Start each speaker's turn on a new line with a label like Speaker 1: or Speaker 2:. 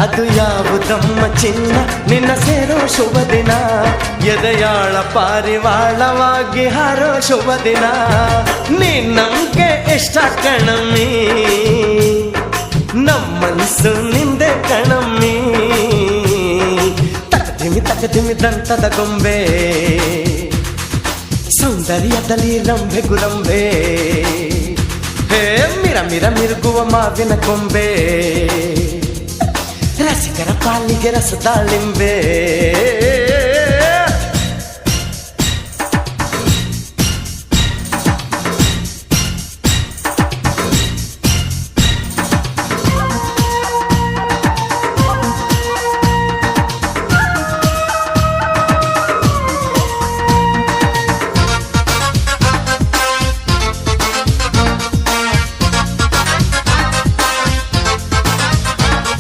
Speaker 1: ಅದು ಯಾವುದಮ್ಮ ಚಿನ್ನ ನಿನ್ನ ಸೇರೋ ಶುಭ ದಿನ ಎದೆಯಾಳ ಪಾರಿವಾಳವಾಗಿ ಹಾರೋ ಶುಭ ದಿನ ನೀ ನಮ್ಗೆ ಇಷ್ಟ ಕಣಮ್ಮಿ ನಮ್ಮನ್ಸು ನಿಂದೆ ಕಣಮ್ಮಿ ತಕಧಿಮಿ ದಂತದ ಗೊಂಬೆ ಸೌಂದರ್ಯದಲ್ಲಿ ರಂಬೆ ಗುರಂಬೆ ಹೇ ಮಿರ ಮಿರುಗುವ ಮಾವಿನ ಕೊಂಬೆ ರಸಿಕರ ಪಾಲಿಗೆ ರಸದಾಳಿಂಬೆ